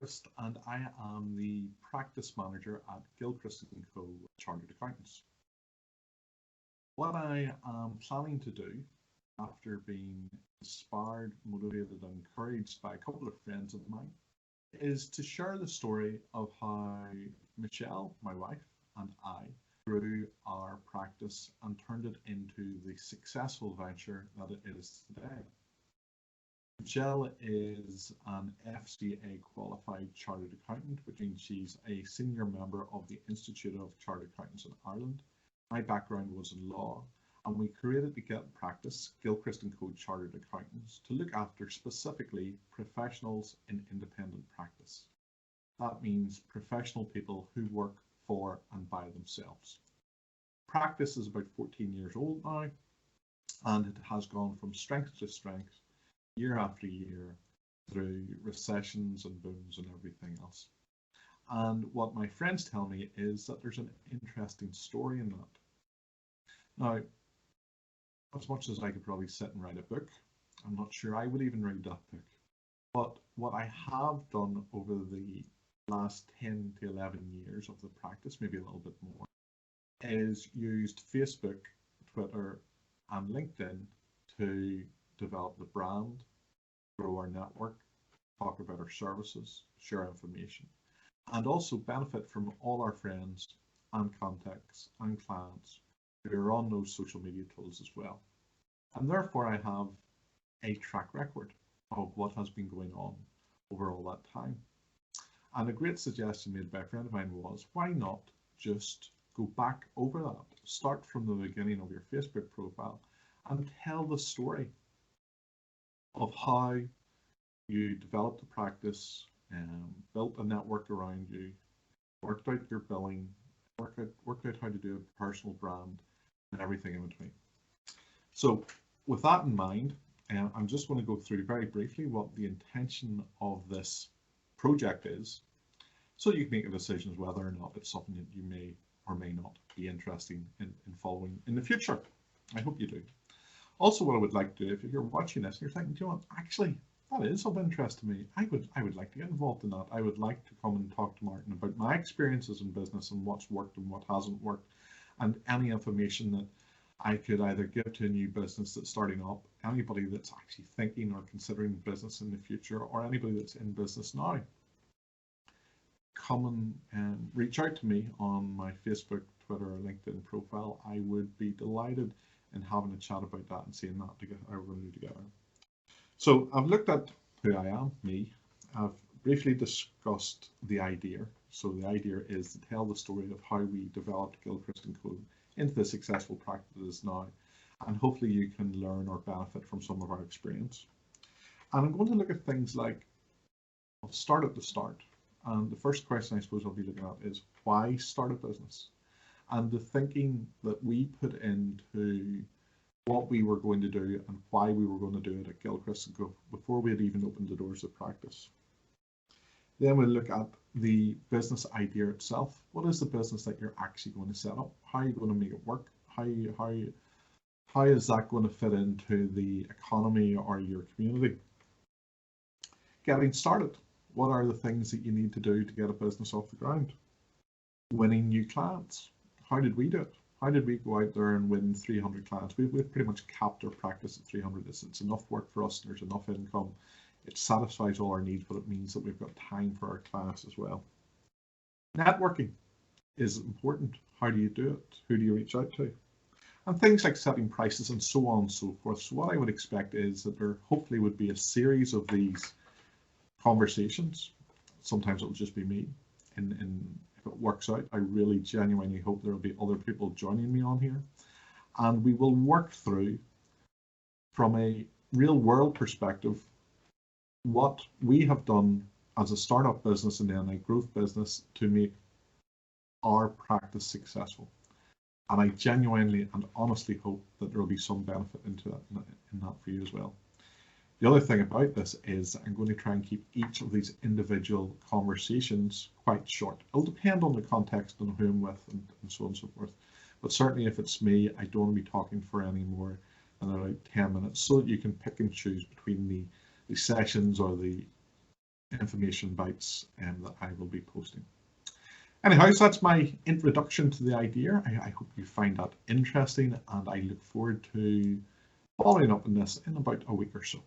Gilchrist, and I am the practice manager at Gilchrist and Co. Chartered Accountants. What I am planning to do, after being inspired, motivated, and encouraged by a couple of friends of mine, is to share the story of how Michelle, my wife, and I grew our practice and turned it into the successful venture that it is today. Michelle is an FCA qualified chartered accountant, which means she's a senior member of the Institute of Chartered Accountants in Ireland. My background was in law, and we created the Get Practice, Gilchrist and Co. Chartered Accountants, to look after specifically professionals in independent practice. That means professional people who work for and by themselves. Practice is about 14 years old now, and it has gone from strength to strength, year after year, through recessions and booms and everything else. And what my friends tell me is that there's an interesting story in that. Now, as much as I could probably sit and write a book, I'm not sure I would even read that book. But what I have done over the last 10 to 11 years of the practice, maybe a little bit more, is used Facebook, Twitter, and LinkedIn to develop the brand, grow our network, talk about our services, share information, and also benefit from all our friends and contacts and clients who are on those social media tools as well. And therefore I have a track record of what has been going on over all that time. And a great suggestion made by a friend of mine was, why not just go back over that, start from the beginning of your Facebook profile and tell the story of how you developed a practice, built a network around you, worked out your billing, worked out how to do a personal brand, and everything in between. So with that in mind, I'm just going to go through very briefly what the intention of this project is, so you can make a decision as whether or not it's something that you may or may not be interested in following in the future. I hope you do. Also, what I would like to do, if you're watching this and you're thinking, do you know what, actually, that is of interest to me. I would like to get involved in that. I would like to come and talk to Martin about my experiences in business and what's worked and what hasn't worked, and any information that I could either give to a new business that's starting up, anybody that's actually thinking or considering business in the future, or anybody that's in business now. Come and reach out to me on my Facebook, Twitter, or LinkedIn profile. I would be delighted in having a chat about that and seeing that together, how we're going to do together. So I've looked at who I am, me. I've briefly discussed the idea. So the idea is to tell the story of how we developed Gilchrist & Co. into the successful practices now, and hopefully you can learn or benefit from some of our experience. And I'm going to look at things like, I'll start at the start. And the first question I suppose I'll be looking at is, why start a business? And the thinking that we put into what we were going to do and why we were going to do it at Gilchrist & Co. before we had even opened the doors of practice. Then we'll look at the business idea itself. What is the business that you're actually going to set up? How are you going to make it work? How is that going to fit into the economy or your community? Getting started. What are the things that you need to do to get a business off the ground? Winning new clients. How did we do it? How did we go out there and win 300 clients? We've pretty much capped our practice at 300. It's enough work for us. There's enough income. It satisfies all our needs, but it means that we've got time for our clients as well. Networking is important. How do you do it? Who do you reach out to? And things like setting prices and so on and so forth. So what I would expect is that there hopefully would be a series of these conversations. Sometimes it'll just be me. If it works out, I really genuinely hope there will be other people joining me on here. And we will work through, from a real world perspective, what we have done as a startup business and then a growth business to make our practice successful. And I genuinely and honestly hope that there will be some benefit in that for you as well. The other thing about this is I'm going to try and keep each of these individual conversations quite short. It'll depend on the context and who I'm with and so on and so forth. But certainly if it's me, I don't want to be talking for any more than about 10 minutes, so that you can pick and choose between the sessions or the information bites that I will be posting. Anyhow, so that's my introduction to the idea. I hope you find that interesting, and I look forward to following up on this in about a week or so.